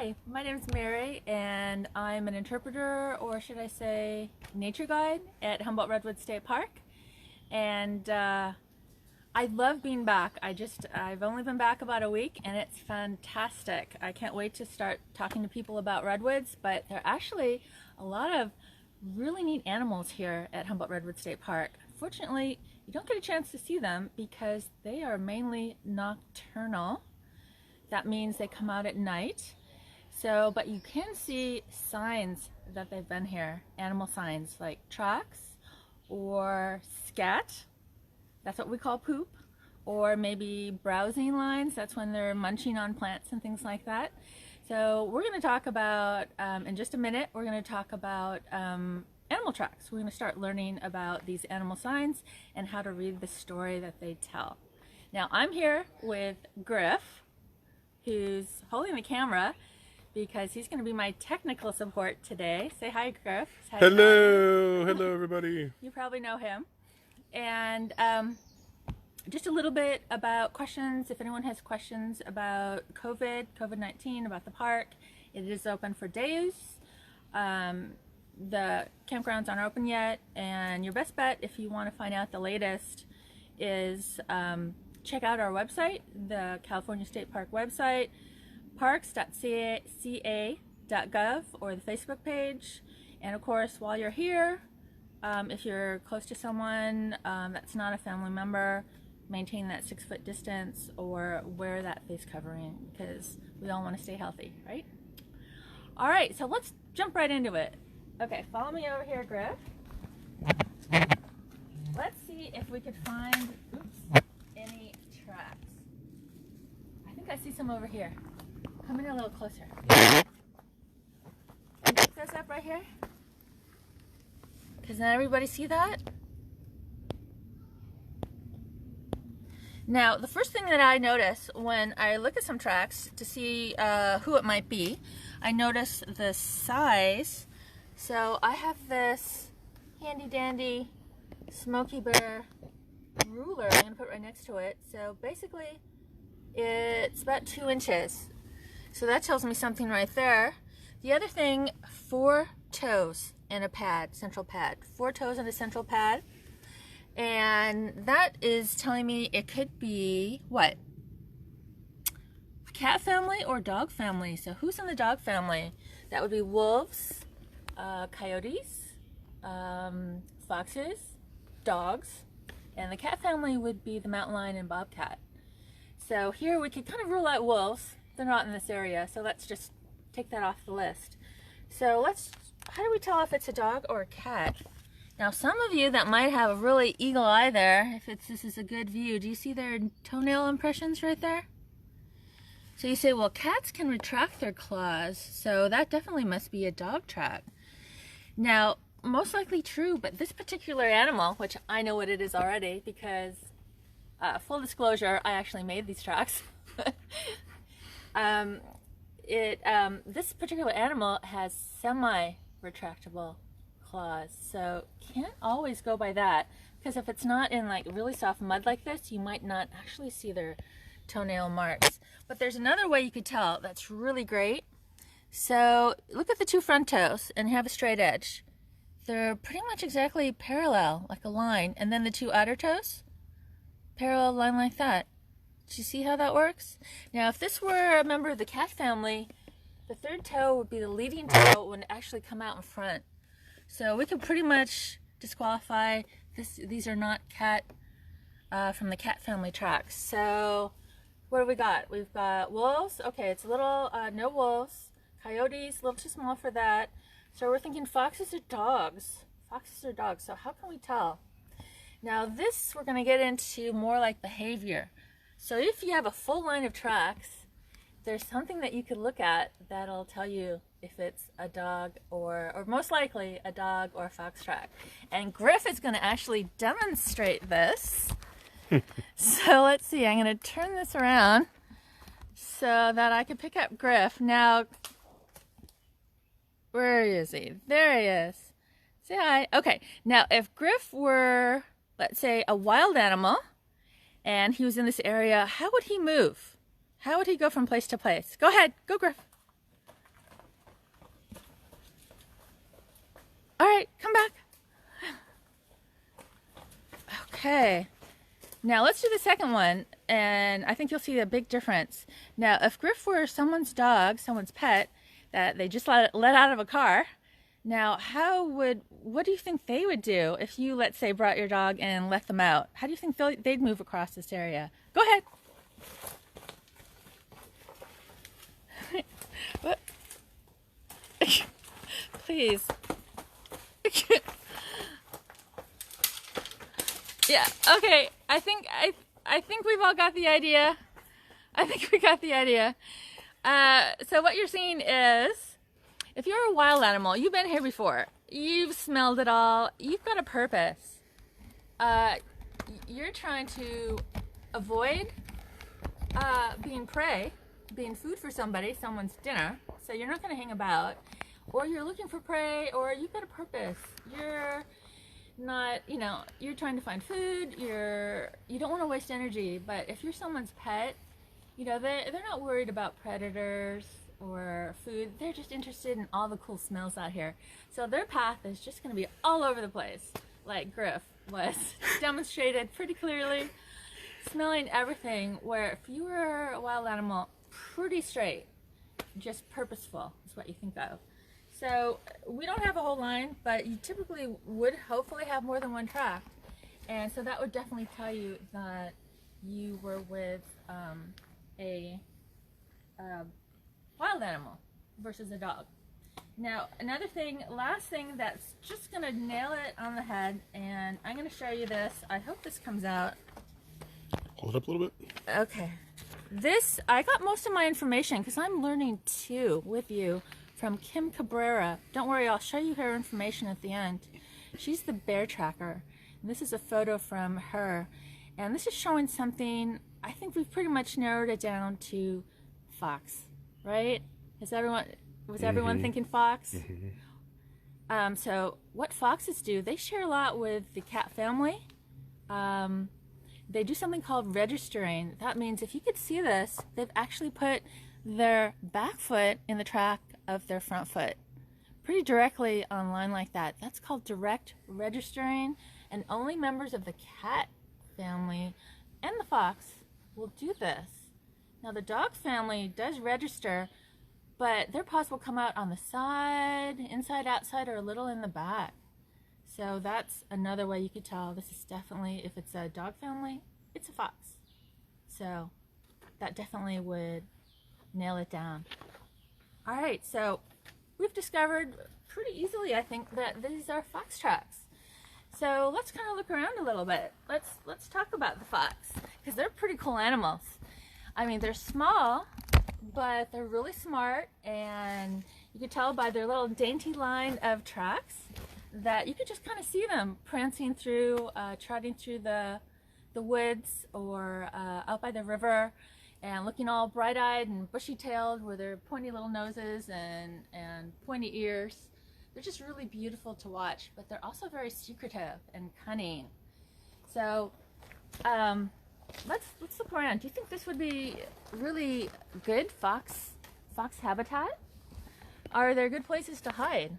Hi, my name is Mary and I'm an interpreter, or should I say nature guide at Humboldt Redwood State Park. And I love being back. I've only been back about a week and it's fantastic. I can't wait to start talking to people about redwoods, but there are actually a lot of really neat animals here at Humboldt Redwood State Park. Fortunately, you don't get a chance to see them because they are mainly nocturnal. That means they come out at night. So, but you can see signs that they've been here, animal signs like tracks or scat, that's what we call poop, or maybe browsing lines, that's when they're munching on plants and things like that. So we're going to talk about, in just a minute, we're going to talk about animal tracks. We're going to start learning about these animal signs and how to read the story that they tell. Now I'm here with Griff, who's holding the camera because he's going to be my technical support today. Say hi, Griff. Hi, hello. Hello, everybody. You probably know him. And just a little bit about questions. If anyone has questions about COVID-19, about the park, it is open for days. The campgrounds aren't open yet, and your best bet if you want to find out the latest is check out our website, the California State Park website, parks.ca.gov, or the Facebook page. And of course, while you're here, if you're close to someone that's not a family member, maintain that 6-foot distance or wear that face covering because we all want to stay healthy, right? All right, so let's jump right into it. Okay, follow me over here, Griff. Let's see if we could find any tracks. I think I see some over here. Come in a little closer. Can you pick those up right here? Does not everybody see that? Now, the first thing that I notice when I look at some tracks to see who it might be, I notice the size. So I have this handy dandy Smoky Bear ruler I'm going to put right next to it. So basically it's about 2 inches. So that tells me something right there. The other thing, 4 toes in a pad, central pad. 4 toes in a central pad. And that is telling me it could be what? Cat family or dog family. So who's in the dog family? That would be wolves, coyotes, foxes, dogs, and the cat family would be the mountain lion and bobcat. So here we could kind of rule out wolves. They're not in this area, so let's just take that off the list. So how do we tell if it's a dog or a cat? Now some of you that might have a really eagle eye there, this is a good view, do you see their toenail impressions right there? So you say, well, cats can retract their claws, so that definitely must be a dog track. Now, most likely true, but this particular animal, which I know what it is already because, full disclosure, I actually made these tracks. This particular animal has semi-retractable claws, so can't always go by that, because if it's not in like really soft mud like this, you might not actually see their toenail marks. But there's another way you could tell that's really great. So look at the 2 front toes and have a straight edge. They're pretty much exactly parallel, like a line, and then the 2 outer toes, parallel line like that. Do you see how that works? Now, if this were a member of the cat family, the 3rd toe would be the leading toe. It would actually come out in front. So we could pretty much disqualify this. These are not cat from the cat family tracks. So what do we got? We've got wolves. Okay, it's a little, no wolves. Coyotes, a little too small for that. So we're thinking foxes or dogs. Foxes or dogs. So how can we tell? Now this, we're going to get into more like behavior. So if you have a full line of tracks, there's something that you could look at that'll tell you if it's a dog or most likely a dog or a fox track. And Griff is going to actually demonstrate this. So let's see, I'm going to turn this around so that I can pick up Griff. Now, where is he? There he is. Say hi. Okay, now if Griff were, let's say, a wild animal, and he was in this area, how would he move? How would he go from place to place? Go ahead, go Griff. All right, come back. Okay. Now let's do the second one, and I think you'll see a big difference. Now, if Griff were someone's dog, someone's pet, that they just let out of a car, now what do you think they would do if you, let's say, brought your dog and let them out? How do you think they'd move across this area? Go ahead. What? Please. Yeah, okay. I think we've all got the idea. I think we got the idea. So what you're seeing is, if you're a wild animal, you've been here before. You've smelled it all. You've got a purpose. You're trying to avoid being prey, being food for someone's dinner. So you're not going to hang about. Or you're looking for prey, or you've got a purpose. You're not, you're trying to find food. You don't want to waste energy. But if you're someone's pet, they're not worried about predators or food. They're just interested in all the cool smells out here. So their path is just going to be all over the place, like Griff was demonstrated pretty clearly, smelling everything. Where if you were a wild animal, pretty straight, just purposeful is what you think of. So we don't have a whole line, but you typically would hopefully have more than one track. And so that would definitely tell you that you were with a wild animal versus a dog. Now, last thing that's just going to nail it on the head, and I'm going to show you this. I hope this comes out. Hold it up a little bit. Okay. I got most of my information, because I'm learning too with you, from Kim Cabrera. Don't worry, I'll show you her information at the end. She's the bear tracker. And this is a photo from her. And this is showing something, I think we've pretty much narrowed it down to fox, right? Was everyone thinking fox? So what foxes do, they share a lot with the cat family. They do something called registering. That means, if you could see this, they've actually put their back foot in the track of their front foot pretty directly on line like that. That's called direct registering, and only members of the cat family and the fox will do this. Now, the dog family does register, but their paws will come out on the side, inside, outside, or a little in the back. So that's another way you could tell this is definitely, if it's a dog family, it's a fox. So that definitely would nail it down. All right, so we've discovered pretty easily, I think, that these are fox tracks. So let's kind of look around a little bit. Let's talk about the fox, because they're pretty cool animals. I mean, they're small, but they're really smart, and you can tell by their little dainty line of tracks that you could just kind of see them prancing through, trotting through the woods, or out by the river, and looking all bright-eyed and bushy-tailed with their pointy little noses and pointy ears. They're just really beautiful to watch, but they're also very secretive and cunning. So let's look around. Do you think this would be really good fox habitat? Are there good places to hide?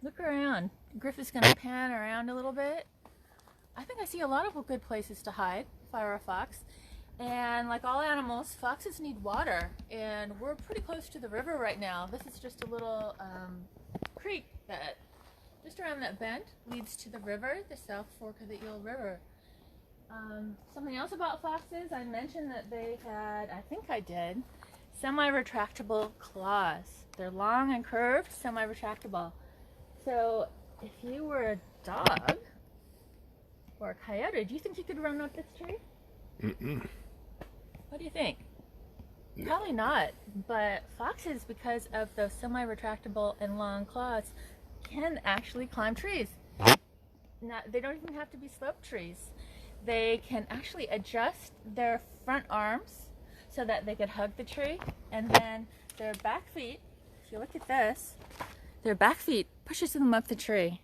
Look around. Griff is going to pan around a little bit. I think I see a lot of good places to hide if I were a fox. And like all animals, foxes need water, and we're pretty close to the river right now. This is just a little creek that just around that bend leads to the river, the South Fork of the Eel River. Something else about foxes, I mentioned that they had, I think I did, semi-retractable claws. They're long and curved, semi-retractable. So if you were a dog or a coyote, do you think you could run up this tree? What do you think? No. Probably not, but foxes, because of those semi-retractable and long claws, can actually climb trees. Now, they don't even have to be sloped trees. They can actually adjust their front arms so that they could hug the tree, and then their back feet, if you look at this, their back feet pushes them up the tree.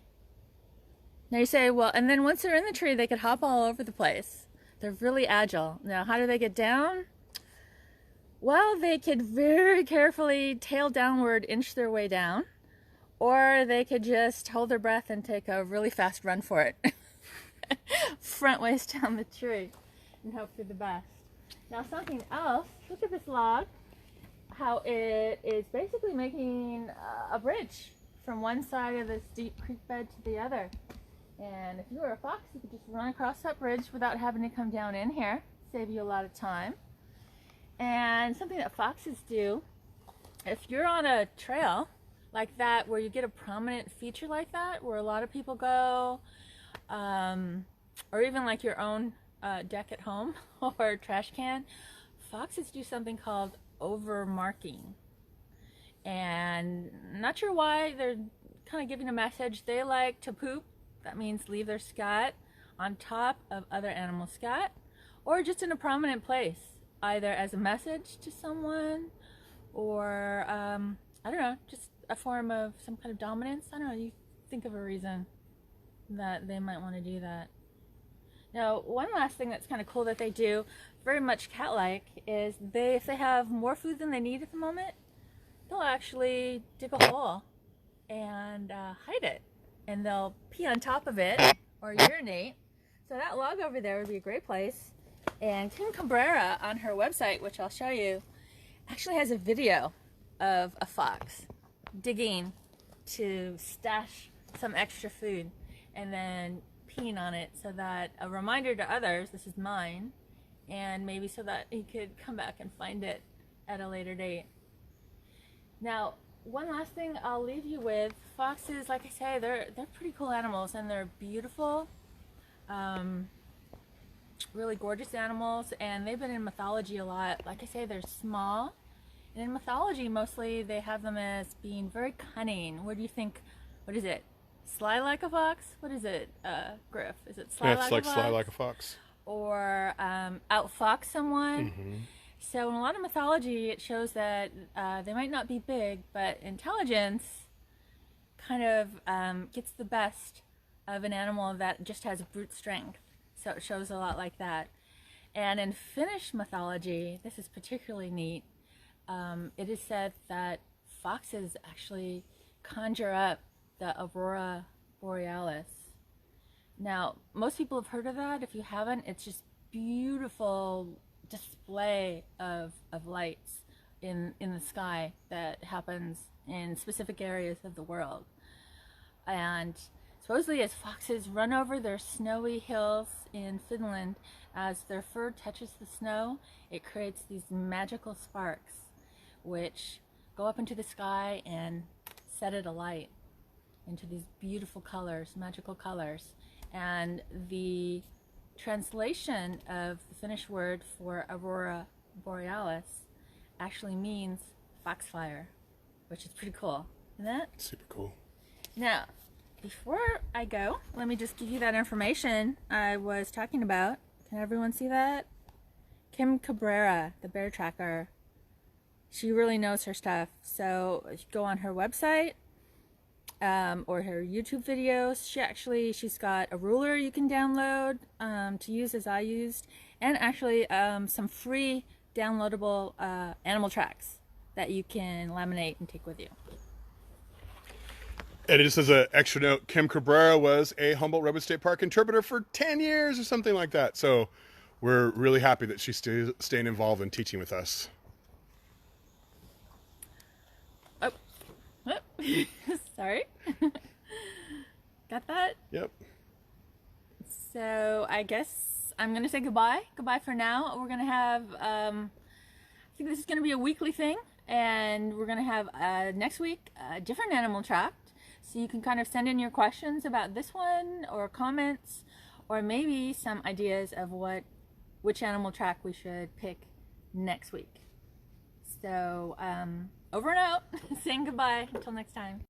Now you say, well, and then once they're in the tree, they could hop all over the place. They're really agile. Now, how do they get down? Well, they could very carefully tail downward inch their way down, or they could just hold their breath and take a really fast run for it. Front ways down the tree and hope for the best. Now something else, look at this log, how it is basically making a bridge from one side of this deep creek bed to the other. And if you were a fox, you could just run across that bridge without having to come down in here, save you a lot of time. And something that foxes do, if you're on a trail like that where you get a prominent feature like that, where a lot of people go, or even like your own deck at home or trash can, foxes do something called over marking. And not sure why, they're kind of giving a message. They like to poop, that means leave their scat on top of other animal scat, or just in a prominent place, either as a message to someone or I don't know, just a form of some kind of dominance. I don't know, you think of a reason that they might want to do that. Now, one last thing that's kind of cool that they do, very much cat-like, is if they have more food than they need at the moment, they'll actually dig a hole and hide it, and they'll pee on top of it or urinate. So that log over there would be a great place. And Kim Cabrera on her website, which I'll show you, actually has a video of a fox digging to stash some extra food and then peeing on it, so that a reminder to others, this is mine, and maybe so that he could come back and find it at a later date. Now, one last thing I'll leave you with, foxes, like I say, they're pretty cool animals, and they're beautiful, really gorgeous animals, and they've been in mythology a lot. Like I say, they're small, and in mythology mostly they have them as being very cunning. What do you think? What is it? Sly like a fox? What is it, Griff? Is it sly like a fox? Sly like a fox. Or outfox someone. Mm-hmm. So in a lot of mythology, it shows that they might not be big, but intelligence kind of gets the best of an animal that just has brute strength. So it shows a lot like that. And in Finnish mythology, this is particularly neat. It is said that foxes actually conjure up the aurora borealis. Now, most people have heard of that. If you haven't, it's just beautiful display of lights in the sky that happens in specific areas of the world. And supposedly as foxes run over their snowy hills in Finland, as their fur touches the snow, it creates these magical sparks which go up into the sky and set it alight into these beautiful colors, magical colors. And the translation of the Finnish word for aurora borealis actually means foxfire, which is pretty cool, isn't it? Super cool. Now, before I go, let me just give you that information I was talking about. Can everyone see that? Kim Cabrera, the bear tracker. She really knows her stuff. So go on her website or her YouTube videos. She's got a ruler you can download to use as I used, and actually some free downloadable animal tracks that you can laminate and take with you. And just as an extra note, Kim Cabrera was a Humboldt Redwood State Park interpreter for 10 years or something like that. So we're really happy that she's staying involved in teaching with us. Oh. Sorry. Got that? Yep. So I guess I'm going to say goodbye. Goodbye for now. We're going to have, I think this is going to be a weekly thing. And we're going to have next week a different animal track. So you can kind of send in your questions about this one, or comments, or maybe some ideas of which animal track we should pick next week. So over and out, saying goodbye until next time.